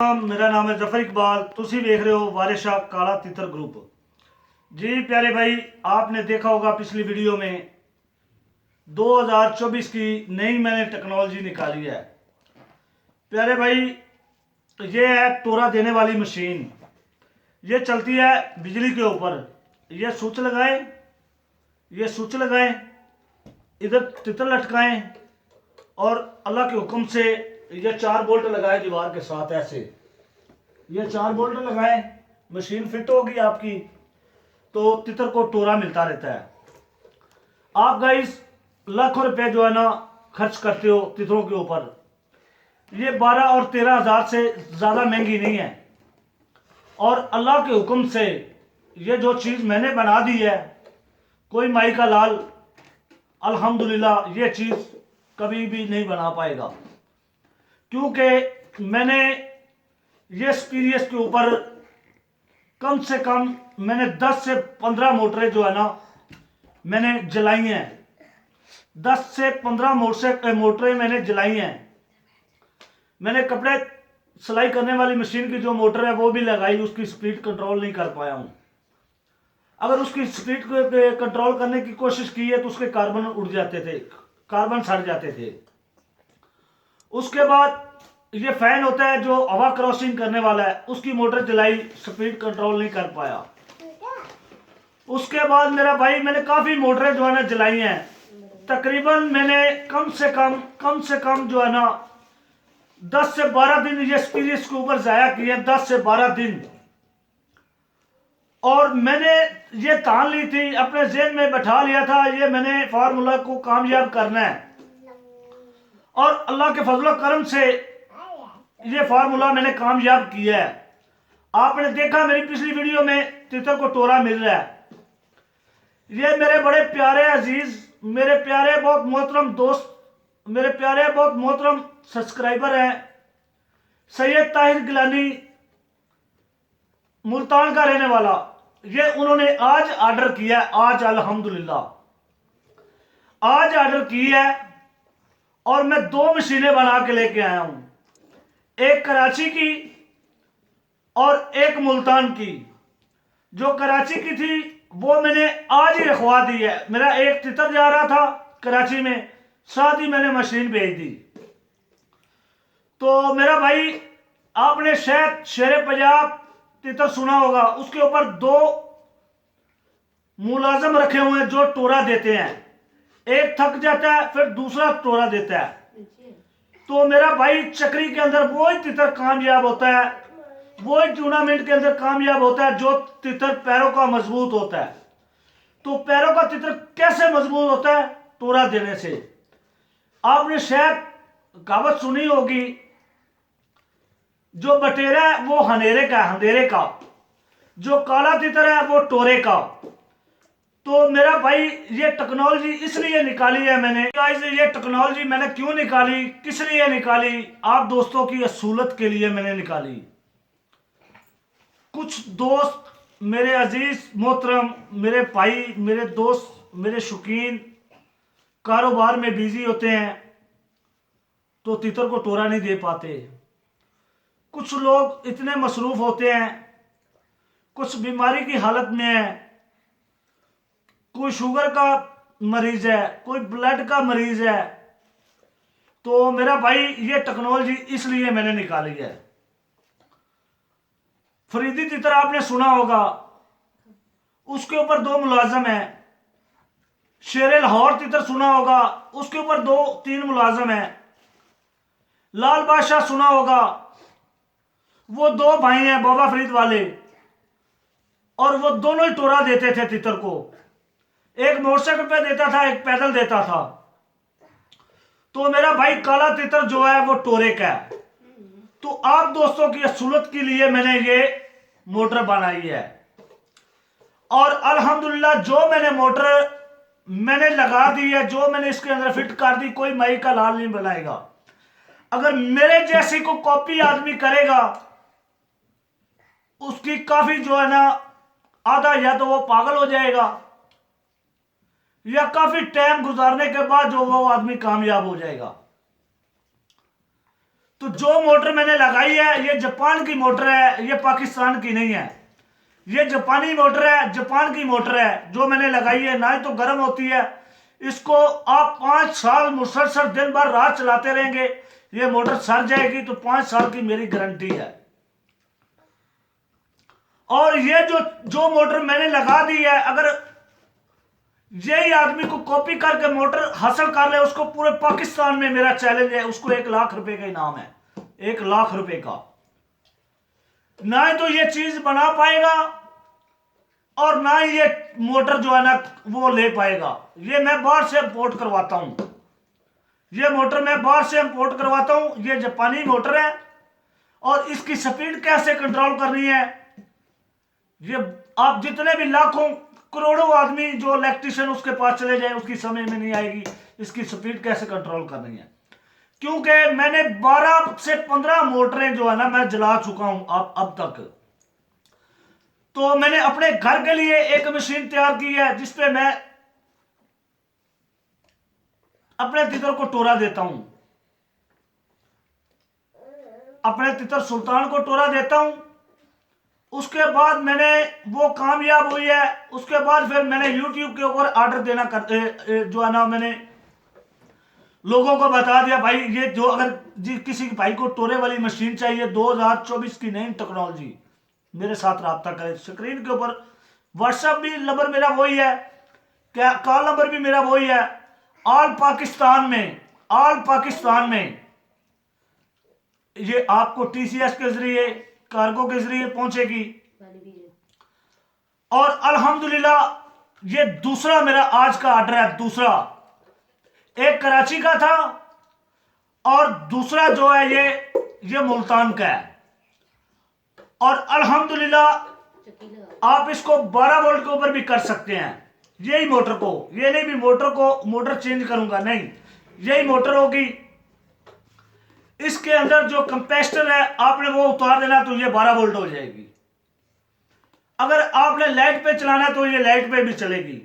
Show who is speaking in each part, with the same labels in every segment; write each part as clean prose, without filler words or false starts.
Speaker 1: मेरा नाम है जफर इकबाल। तुसी देख रहे हो वारिशा काला तितर ग्रुप। जी प्यारे भाई, आपने देखा होगा पिछली वीडियो में 2024 की नई मैंने टेक्नोलॉजी निकाली है। प्यारे भाई, ये है टोरा देने वाली मशीन। ये चलती है बिजली के ऊपर। ये स्विच लगाएं, ये स्विच लगाएं, इधर तितर लटकाएं और अल्लाह के हुक्म से ये 4 बोल्ट लगाए दीवार के साथ। ऐसे ये 4 बोल्ट लगाए, मशीन फिट होगी आपकी तो तितर को टोरा मिलता रहता है। आप गाइस लाखों रुपए जो है ना खर्च करते हो तितरों के ऊपर। ये 12 और 13 हजार से ज़्यादा महंगी नहीं है। और अल्लाह के हुक्म से ये जो चीज़ मैंने बना दी है, कोई माई का लाल अल्हम्दुलिल्लाह ये चीज़ कभी भी नहीं बना पाएगा, क्योंकि मैंने ये एक्सपीरियंस के ऊपर कम से कम मैंने 10 से 15 मोटरें जो है ना मैंने जलाई हैं। 10 से 15 मोटरें मैंने जलाई हैं। मैंने कपड़े सिलाई करने वाली मशीन की जो मोटर है वो भी लगाई, उसकी स्पीड कंट्रोल नहीं कर पाया हूँ। अगर उसकी स्पीड को कंट्रोल करने की कोशिश की है तो उसके कार्बन उड़ जाते थे, कार्बन सड़ जाते थे। उसके बाद ये फैन होता है जो हवा क्रॉसिंग करने वाला है, उसकी मोटर चलाई, स्पीड कंट्रोल नहीं कर पाया। उसके बाद मेरा भाई मैंने काफ़ी मोटरें जो है ना जलाई हैं। तकरीबन मैंने कम से कम जो है ना 10 से 12 दिन ये एक्सपीरियंस के ऊपर ज़ाया किए, 10 से 12 दिन। और मैंने ये ठान ली थी, अपने जेहन में बैठा लिया था, ये मैंने फार्मूला को कामयाब करना है। और अल्लाह के फजल करम से ये फार्मूला मैंने कामयाब किया है। आपने देखा मेरी पिछली वीडियो में तितर को टोरा मिल रहा है। ये मेरे बड़े प्यारे अजीज, मेरे प्यारे बहुत मोहतरम दोस्त, मेरे प्यारे बहुत मोहतरम सब्सक्राइबर हैं सैयद ताहिर गिलानी, मुल्तान का रहने वाला। ये उन्होंने आज ऑर्डर किया है, आज अल्हम्दुलिल्लाह आज ऑर्डर की है। और मैं 2 मशीनें बना के लेके आया हूं, एक कराची की और एक मुल्तान की। जो कराची की थी वो मैंने आज ही रखवा दी है। मेरा एक तितर जा रहा था कराची में, साथ ही मैंने मशीन भेज दी। तो मेरा भाई, आपने शायद शेर पंजाब तितर सुना होगा, उसके ऊपर 2 मुलाजम रखे हुए हैं जो टोरा देते हैं। एक थक जाता है फिर दूसरा टोरा देता है। तो मेरा भाई चक्री के अंदर वही तितर कामयाब होता है, वही टूर्नामेंट के अंदर कामयाब होता है जो तितर पैरों का मजबूत होता है। तो पैरों का तितर कैसे मजबूत होता है? टोरा देने से। आपने शायद कहावत सुनी होगी, जो बटेरा है वो हनेरे का, अंधेरे का, जो काला तितर है वो टोरे का। तो मेरा भाई ये टेक्नोलॉजी इसलिए निकाली है मैंने। ये टेक्नोलॉजी मैंने क्यों निकाली, किस लिए निकाली? आप दोस्तों की असूलत के लिए मैंने निकाली। कुछ दोस्त मेरे अजीज मोहतरम, मेरे भाई, मेरे दोस्त, मेरे शौकीन कारोबार में बिजी होते हैं तो तितर को टोरा नहीं दे पाते। कुछ लोग इतने मसरूफ होते हैं, कुछ बीमारी की हालत में है, कोई शुगर का मरीज है, कोई ब्लड का मरीज है। तो मेरा भाई ये टेक्नोलॉजी इसलिए मैंने निकाली है। फरीदी तितर आपने सुना होगा, उसके ऊपर 2 मुलाजम हैं। शेर लाहौर तितर सुना होगा, उसके ऊपर 2-3 मुलाजम हैं। लाल बादशाह सुना होगा, वो 2 भाई हैं बाबा फरीद वाले, और वो दोनों ही टोरा देते थे तितर को। एक मोटरसाइकिल पे देता था, एक पैदल देता था। तो मेरा भाई काला तितर जो है वो टोरे का है। तो आप दोस्तों की असुलत के लिए मैंने ये मोटर बनाई है। और अल्हम्दुलिल्लाह जो मैंने मोटर मैंने लगा दी है, जो मैंने इसके अंदर फिट कर दी, कोई मई का लाल नहीं बनाएगा। अगर मेरे जैसी को कॉपी आदमी करेगा, उसकी काफी जो है ना आधा या तो वो पागल हो जाएगा, या काफी टाइम गुजारने के बाद जो वो आदमी कामयाब हो जाएगा। तो जो मोटर मैंने लगाई है ये जापान की मोटर है, ये पाकिस्तान की नहीं है। ये जापानी मोटर है, जापान की मोटर है जो मैंने लगाई है। ना ही तो गर्म होती है, इसको आप 5 साल मुसलसल दिन भर रात चलाते रहेंगे, ये मोटर सड़ जाएगी। तो 5 साल की मेरी गारंटी है। और ये जो मोटर मैंने लगा दी है, अगर यही आदमी को कॉपी करके मोटर हासिल कर ले, उसको पूरे पाकिस्तान में मेरा चैलेंज है, उसको 1 लाख रुपए का इनाम है, 1 लाख रुपए का। ना ही तो ये चीज बना पाएगा और ना ही ये मोटर जो है ना वो ले पाएगा। ये मैं बाहर से इंपोर्ट करवाता हूं, ये मोटर मैं बाहर से इंपोर्ट करवाता हूं। ये जापानी मोटर है और इसकी स्पीड कैसे कंट्रोल करनी है, ये आप जितने भी लाखों करोड़ों आदमी जो इलेक्ट्रिशियन उसके पास चले जाए उसकी समझ में नहीं आएगी इसकी स्पीड कैसे कंट्रोल करनी है। क्योंकि मैंने 12 से 15 मोटरें जो है ना मैं जला चुका हूं अब तक। तो मैंने अपने घर के लिए एक मशीन तैयार की है जिसपे मैं अपने तितर को टोरा देता हूं, अपने तितर सुल्तान को टोरा देता हूं। उसके बाद मैंने वो कामयाब हुई है, उसके बाद फिर मैंने YouTube के ऊपर ऑर्डर देना जो है ना मैंने लोगों को बता दिया, भाई ये जो अगर किसी भाई को टोरे वाली मशीन चाहिए 2024 की नई टेक्नोलॉजी, मेरे साथ रब्ता करें। स्क्रीन के ऊपर व्हाट्सएप भी नंबर मेरा वही है, क्या कॉल नंबर भी मेरा वही है। ऑल पाकिस्तान में ये आपको TCS के जरिए कार्गो के जरिए पहुंचेगी। और अल्हम्दुलिल्लाह ये दूसरा मेरा आज का ऑर्डर है, दूसरा। एक कराची का था और दूसरा जो है ये मुल्तान का है। और अल्हम्दुलिल्लाह आप इसको 12 वोल्ट के ऊपर भी कर सकते हैं। यही मोटर को, ये नहीं भी मोटर चेंज करूंगा, नहीं, यही मोटर होगी। इसके अंदर जो कंपेस्टर है आपने वो उतार देना तो ये 12 वोल्ट हो जाएगी। अगर आपने लाइट पे चलाना है तो ये लाइट पे भी चलेगी।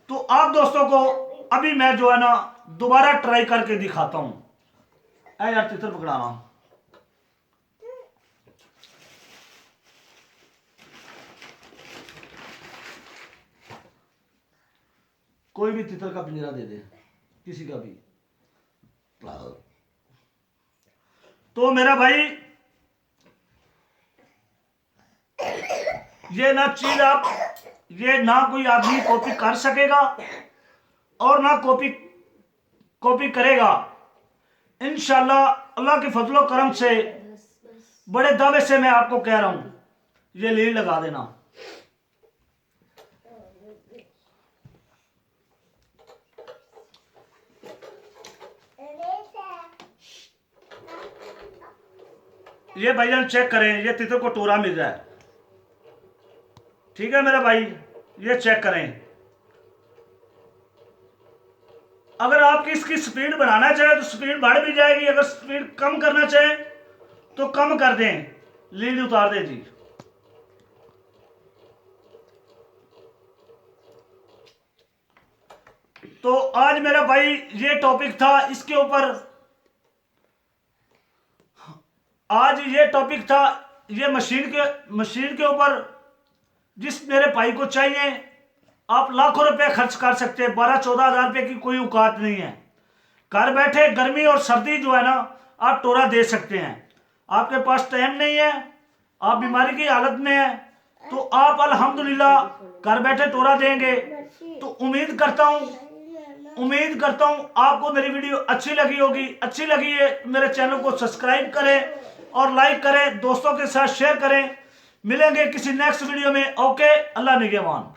Speaker 1: तो आप दोस्तों को अभी मैं जो है ना दोबारा ट्राई करके दिखाता हूं। ऐ यार तितर पकड़ाना, कोई भी तितर का पिंजरा दे दे, किसी का भी। तो मेरा भाई ये ना चीज आप ये ना कोई आदमी कॉपी कर सकेगा और ना कॉपी करेगा। इंशाल्लाह अल्लाह के फजलो करम से बड़े दावे से मैं आपको कह रहा हूं, ये लीड लगा देना। ये भाईजान चेक करें, ये तितर को टोरा मिल रहा है, ठीक है मेरा भाई, ये चेक करें। अगर आपकी इसकी स्पीड बढ़ाना चाहे तो स्पीड बढ़ भी जाएगी, अगर स्पीड कम करना चाहे तो कम कर दें, लीड उतार दें जी। तो आज मेरा भाई ये टॉपिक था, इसके ऊपर आज ये टॉपिक था, ये मशीन के ऊपर जिस मेरे भाई को चाहिए आप लाखों रुपए खर्च कर सकते हैं। 12-14 हज़ार रुपए की कोई औकात नहीं है। घर बैठे गर्मी और सर्दी जो है ना आप टोरा दे सकते हैं। आपके पास टाइम नहीं है, आप बीमारी की हालत में है, तो आप अल्हम्दुलिल्लाह घर बैठे टोरा देंगे। तो उम्मीद करता हूं आपको मेरी वीडियो अच्छी लगी होगी। अच्छी लगी है मेरे चैनल को सब्सक्राइब करें और लाइक करें, दोस्तों के साथ शेयर करें। मिलेंगे किसी नेक्स्ट वीडियो में। ओके, अल्लाह निगहबान।